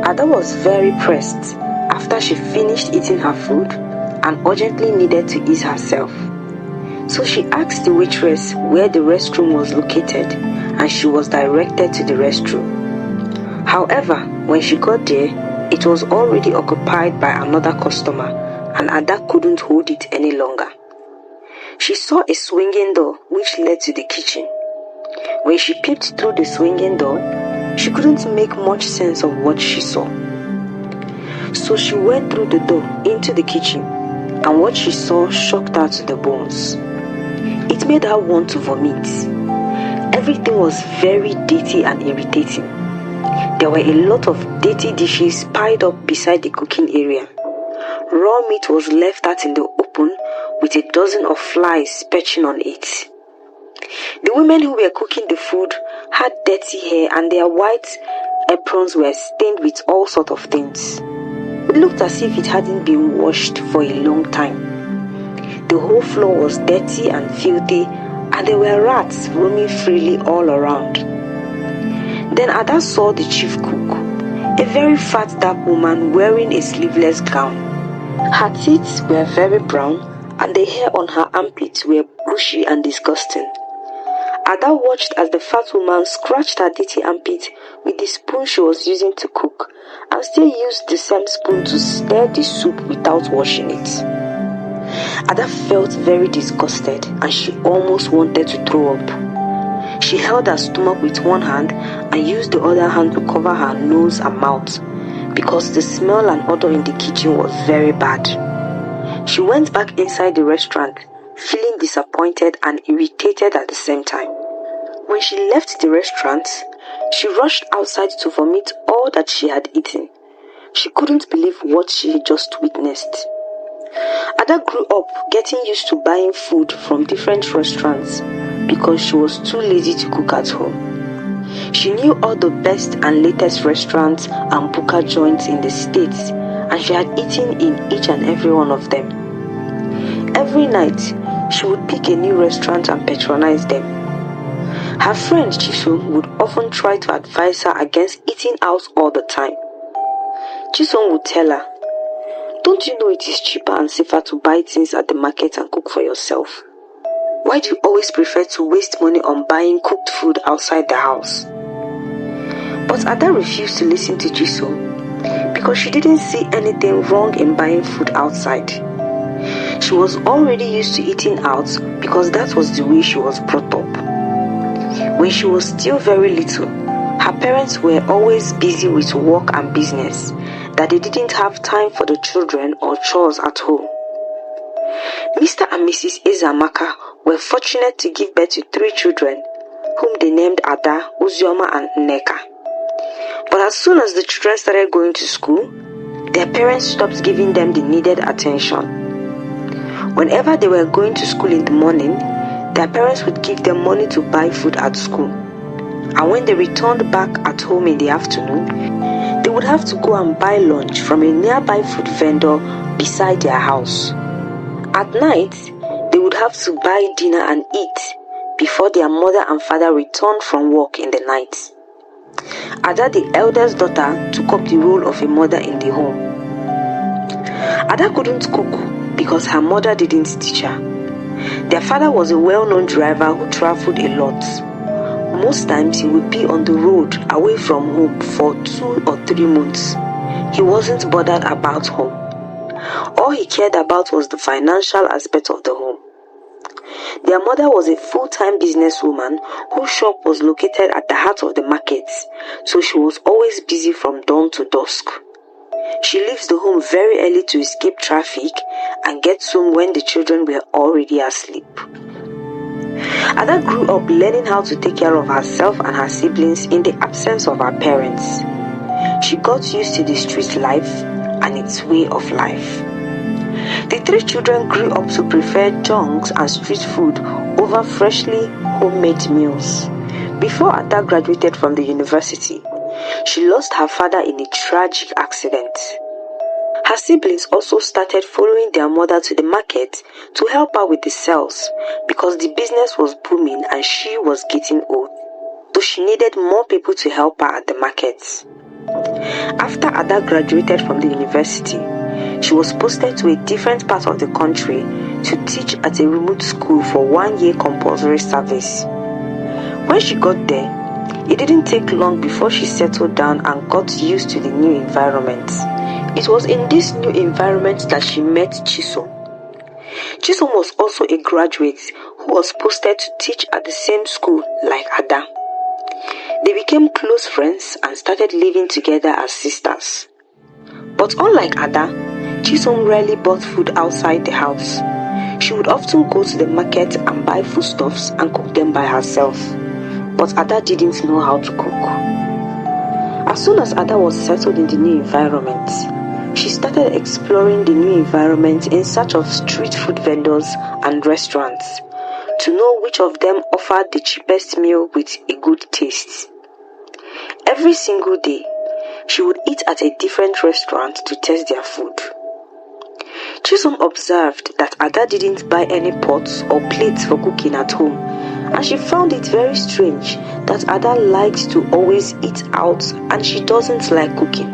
Ada was very pressed after she finished eating her food and urgently needed to ease herself. So she asked the waitress where the restroom was located and she was directed to the restroom. However, when she got there, it was already occupied by another customer and Ada couldn't hold it any longer. She saw a swinging door which led to the kitchen. When she peeped through the swinging door, she couldn't make much sense of what she saw. So she went through the door into the kitchen, and what she saw shocked her to the bones. It made her want to vomit. Everything was very dirty and irritating. There were a lot of dirty dishes piled up beside the cooking area. Raw meat was left out in the open with a dozen of flies perching on it. The women who were cooking the food had dirty hair and their white aprons were stained with all sorts of things. It looked as if it hadn't been washed for a long time. The whole floor was dirty and filthy and there were rats roaming freely all around. Then Ada saw the chief cook, a very fat dark woman wearing a sleeveless gown. Her teeth were very brown and the hair on her armpits were bushy and disgusting. Ada watched as the fat woman scratched her dirty armpit with the spoon she was using to cook and still used the same spoon to stir the soup without washing it. Ada felt very disgusted and she almost wanted to throw up. She held her stomach with one hand and used the other hand to cover her nose and mouth because the smell and odor in the kitchen was very bad. She went back inside the restaurant, feeling disappointed and irritated at the same time. When she left the restaurant, she rushed outside to vomit all that she had eaten. She couldn't believe what she had just witnessed. Ada grew up getting used to buying food from different restaurants because she was too lazy to cook at home. She knew all the best and latest restaurants and buka joints in the States, and she had eaten in each and every one of them. Every night, she would pick a new restaurant and patronize them. Her friend Chisom would often try to advise her against eating out all the time. Chisom would tell her, "Don't you know it is cheaper and safer to buy things at the market and cook for yourself? Why do you always prefer to waste money on buying cooked food outside the house?" But Ada refused to listen to Chisom because she didn't see anything wrong in buying food outside. She was already used to eating out because that was the way she was brought up. When she was still very little, her parents were always busy with work and business that they didn't have time for the children or chores at home. Mr. and Mrs. Ezamaka were fortunate to give birth to 3 children, whom they named Ada, Uzioma, and Nneka. But as soon as the children started going to school, their parents stopped giving them the needed attention. Whenever they were going to school in the morning, their parents would give them money to buy food at school. And when they returned back at home in the afternoon, they would have to go and buy lunch from a nearby food vendor beside their house. At night, they would have to buy dinner and eat before their mother and father returned from work in the night. Ada, the eldest daughter, took up the role of a mother in the home. Ada couldn't cook because her mother didn't teach her. Their father was a well-known driver who traveled a lot. Most times he would be on the road away from home for 2 or 3 months. He wasn't bothered about home. All he cared about was the financial aspect of the home. Their mother was a full-time businesswoman whose shop was located at the heart of the market, so she was always busy from dawn to dusk. She leaves the home very early to escape traffic and gets home when the children were already asleep. Ada grew up learning how to take care of herself and her siblings in the absence of her parents. She got used to the street life and its way of life. The 3 children grew up to prefer junks and street food over freshly homemade meals. Before Ada graduated from the university, she lost her father in a tragic accident. Her siblings also started following their mother to the market to help her with the sales because the business was booming and she was getting old, so she needed more people to help her at the markets. After Ada graduated from the university, she was posted to a different part of the country to teach at a remote school for 1 year compulsory service. When she got there, it didn't take long before she settled down and got used to the new environment. It was in this new environment that she met Chisom. Chisom was also a graduate who was posted to teach at the same school like Ada. They became close friends and started living together as sisters. But unlike Ada, Chisom rarely bought food outside the house. She would often go to the market and buy foodstuffs and cook them by herself. But Ada didn't know how to cook. As soon as Ada was settled in the new environment, she started exploring the new environment in search of street food vendors and restaurants to know which of them offered the cheapest meal with a good taste. Every single day, she would eat at a different restaurant to test their food. Chisom observed that Ada didn't buy any pots or plates for cooking at home, and she found it very strange that Ada likes to always eat out and she doesn't like cooking.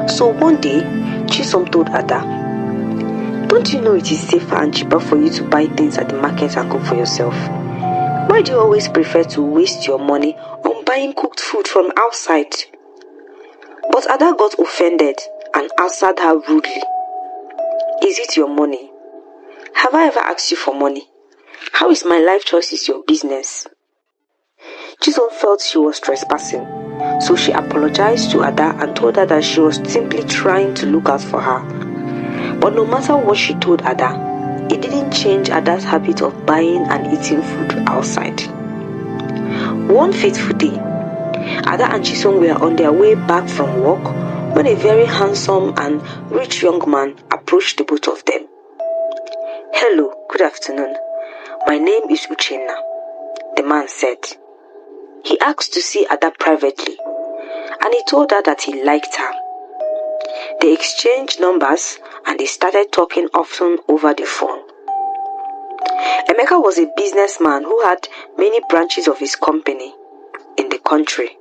So one day, Chisom told Ada, "Don't you know it is safer and cheaper for you to buy things at the market and cook for yourself? Why do you always prefer to waste your money on buying cooked food from outside?" But Ada got offended and answered her rudely, "Is it your money? Have I ever asked you for money? How is my life choices your business?" Chisom felt she was trespassing, so she apologized to Ada and told her that she was simply trying to look out for her. But no matter what she told Ada, it didn't change Ada's habit of buying and eating food outside. One fateful day, Ada and Chisom were on their way back from work when a very handsome and rich young man approached the both of them. "Hello, good afternoon. My name is Uchenna," the man said. He asked to see Ada privately, and he told her that he liked her. They exchanged numbers and they started talking often over the phone. Emeka was a businessman who had many branches of his company in the country.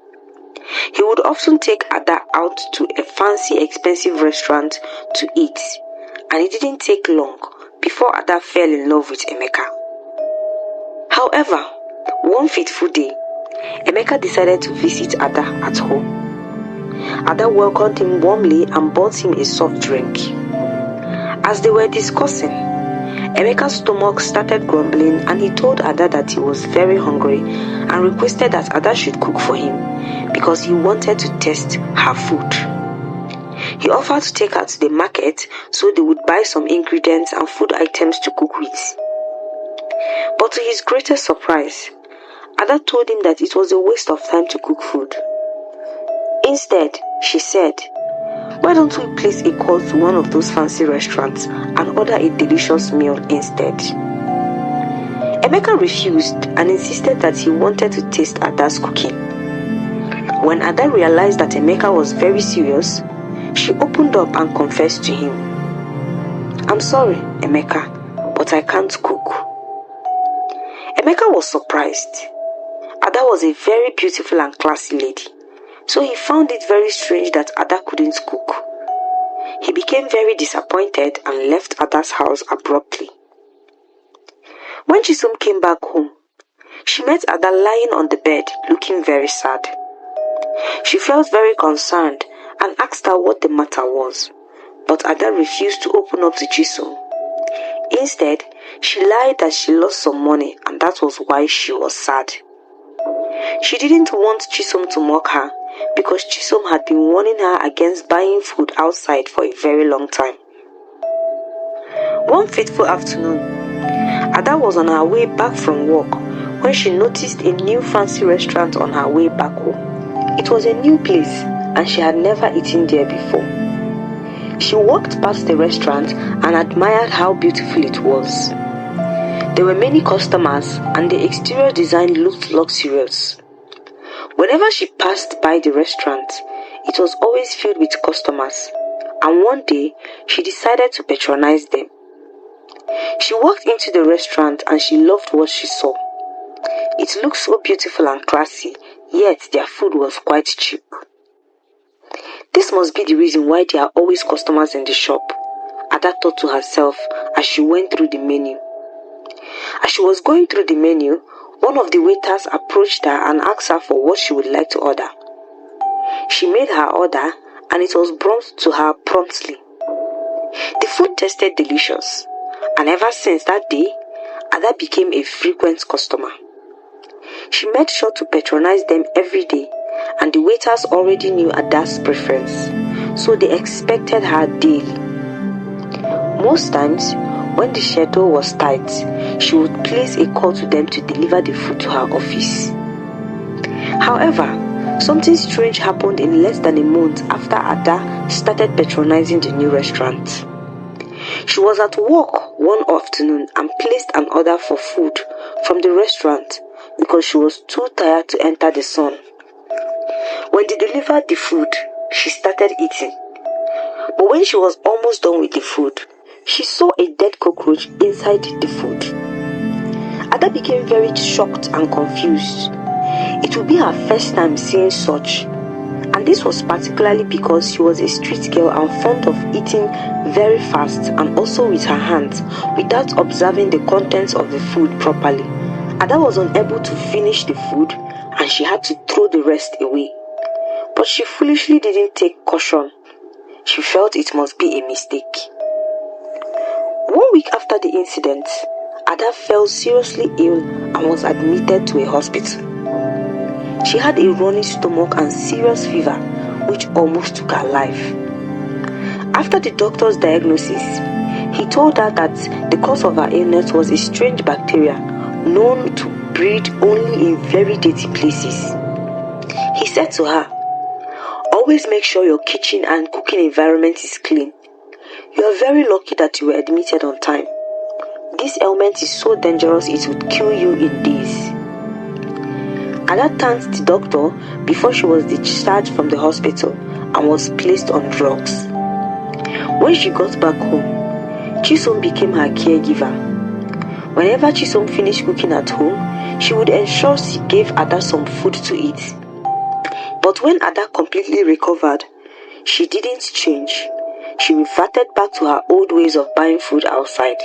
He would often take Ada out to a fancy, expensive restaurant to eat, and it didn't take long before Ada fell in love with Emeka. However, one fateful day, Emeka decided to visit Ada at home. Ada welcomed him warmly and bought him a soft drink. As they were discussing, Emeka's stomach started grumbling and he told Ada that he was very hungry and requested that Ada should cook for him because he wanted to test her food. He offered to take her to the market so they would buy some ingredients and food items to cook with. But to his greatest surprise, Ada told him that it was a waste of time to cook food. Instead, she said, "Why don't we place a call to one of those fancy restaurants and order a delicious meal instead?" Emeka refused and insisted that he wanted to taste Ada's cooking. When Ada realized that Emeka was very serious, she opened up and confessed to him, "I'm sorry, Emeka, but I can't cook." Emeka was surprised. Ada was a very beautiful and classy lady, so he found it very strange that Ada couldn't cook. He became very disappointed and left Ada's house abruptly. When Chisom came back home, she met Ada lying on the bed looking very sad. She felt very concerned and asked her what the matter was, but Ada refused to open up to Chisom. Instead, she lied that she lost some money and that was why she was sad. She didn't want Chisom to mock her because Chisom had been warning her against buying food outside for a very long time. One fateful afternoon, Ada was on her way back from work when she noticed a new fancy restaurant on her way back home. It was a new place and she had never eaten there before. She walked past the restaurant and admired how beautiful it was. There were many customers and the exterior design looked luxurious. Whenever she passed by the restaurant, it was always filled with customers, and one day she decided to patronize them. She walked into the restaurant and she loved what she saw. It looked so beautiful and classy, yet their food was quite cheap. This must be the reason why there are always customers in the shop, Ada thought to herself as she went through the menu. As she was going through the menu, one of the waiters approached her and asked her for what she would like to order. She made her order and it was brought to her promptly. The food tasted delicious, and ever since that day, Ada became a frequent customer. She made sure to patronize them every day, and the waiters already knew Ada's preference, so they expected her daily. Most times, when the schedule was tight, she would place a call to them to deliver the food to her office. However, something strange happened in less than a month after Ada started patronizing the new restaurant. She was at work one afternoon and placed an order for food from the restaurant because she was too tired to enter the sun. When they delivered the food, she started eating. But when she was almost done with the food, she saw a dead cockroach inside the food. Ada became very shocked and confused. It would be her first time seeing such, and this was particularly because she was a street girl and fond of eating very fast and also with her hands without observing the contents of the food properly. Ada was unable to finish the food and she had to throw the rest away. But she foolishly didn't take caution. She felt it must be a mistake. 1 week after the incident, Ada fell seriously ill and was admitted to a hospital. She had a running stomach and serious fever, which almost took her life. After the doctor's diagnosis, he told her that the cause of her illness was a strange bacteria known to breed only in very dirty places. He said to her, "Always make sure your kitchen and cooking environment is clean. You are very lucky that you were admitted on time. This ailment is so dangerous it would kill you in days." Ada thanked the doctor before she was discharged from the hospital and was placed on drugs. When she got back home, Chisom became her caregiver. Whenever Chisom finished cooking at home, she would ensure she gave Ada some food to eat. But when Ada completely recovered, she didn't change. She reverted back to her old ways of buying food outside.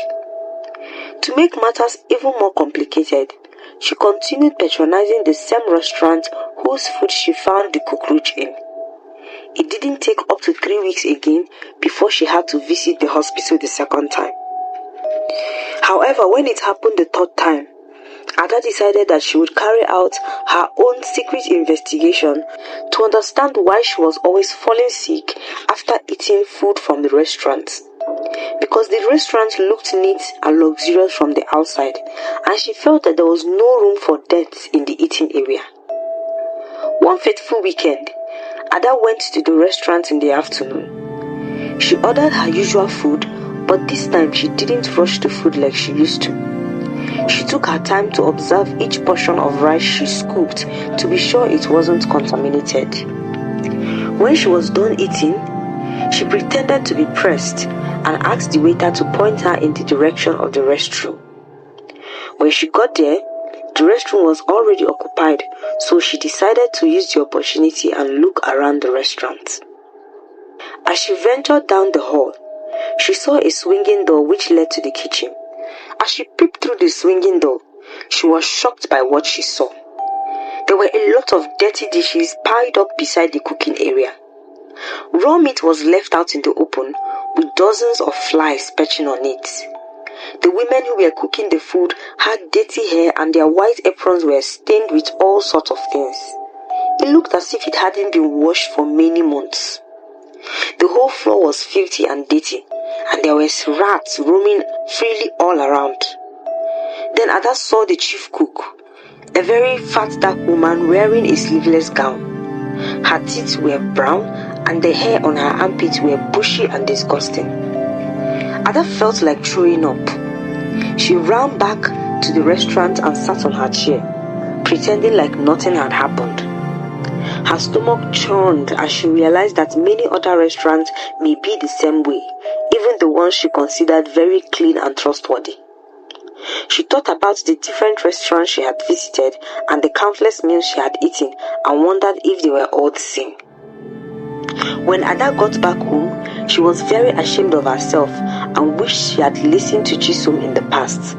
To make matters even more complicated, she continued patronizing the same restaurant whose food she found the cockroach in. It didn't take up to 3 weeks again before she had to visit the hospital the second time. However, when it happened the third time, Ada decided that she would carry out her own secret investigation to understand why she was always falling sick after eating food from the restaurant. Because the restaurant looked neat and luxurious from the outside, and she felt that there was no room for death in the eating area. One fateful weekend, Ada went to the restaurant in the afternoon. She ordered her usual food, but this time she didn't rush the food like she used to. She took her time to observe each portion of rice she scooped to be sure it wasn't contaminated. When she was done eating, she pretended to be pressed and asked the waiter to point her in the direction of the restroom. When she got there, the restroom was already occupied, so she decided to use the opportunity and look around the restaurant. As she ventured down the hall, she saw a swinging door which led to the kitchen. As she peeped through the swinging door, she was shocked by what she saw. There were a lot of dirty dishes piled up beside the cooking area. Raw meat was left out in the open, with dozens of flies perching on it. The women who were cooking the food had dirty hair and their white aprons were stained with all sorts of things. It looked as if it hadn't been washed for many months. The whole floor was filthy and dirty, and there were rats roaming freely all around. Then Ada saw the chief cook, a very fat dark woman wearing a sleeveless gown. Her teeth were brown and the hair on her armpits were bushy and disgusting. Ada felt like throwing up. She ran back to the restaurant and sat on her chair, pretending like nothing had happened. Her stomach churned as she realized that many other restaurants may be the same way, even the ones she considered very clean and trustworthy. She thought about the different restaurants she had visited and the countless meals she had eaten and wondered if they were all the same. When Ada got back home, she was very ashamed of herself and wished she had listened to Chisom in the past.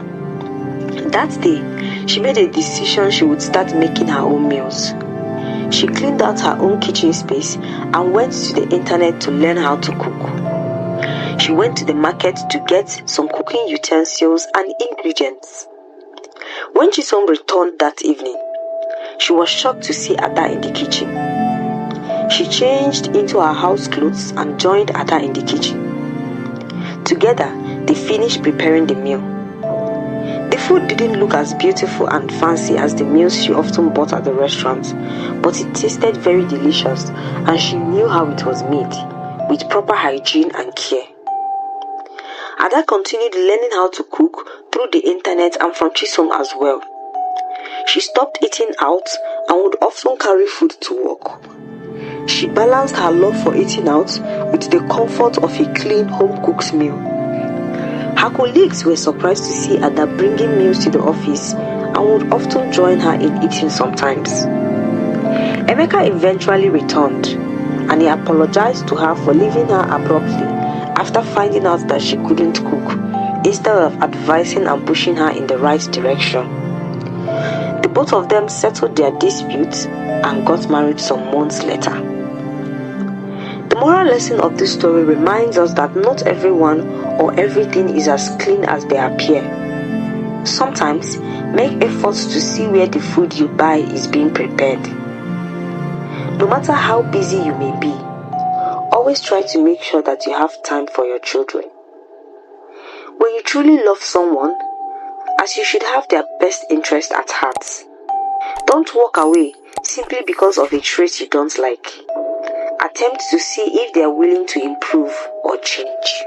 That day, she made a decision she would start making her own meals. She cleaned out her own kitchen space and went to the internet to learn how to cook. She went to the market to get some cooking utensils and ingredients. When Chisom returned that evening, she was shocked to see Ada in the kitchen. She changed into her house clothes and joined Ada in the kitchen. Together, they finished preparing the meal. The food didn't look as beautiful and fancy as the meals she often bought at the restaurant, but it tasted very delicious and she knew how it was made, with proper hygiene and care. Ada continued learning how to cook through the internet and from Chisom as well. She stopped eating out and would often carry food to work. She balanced her love for eating out with the comfort of a clean home-cooked meal. Her colleagues were surprised to see Ada bringing meals to the office and would often join her in eating sometimes. Emeka eventually returned and he apologized to her for leaving her abruptly after finding out that she couldn't cook, instead of advising and pushing her in the right direction. The both of them settled their disputes and got married some months later. The moral lesson of this story reminds us that not everyone or everything is as clean as they appear. Sometimes, make efforts to see where the food you buy is being prepared. No matter how busy you may be, always try to make sure that you have time for your children. When you truly love someone, as you should have their best interest at heart. Don't walk away simply because of a trait you don't like. Attempt to see if they are willing to improve or change.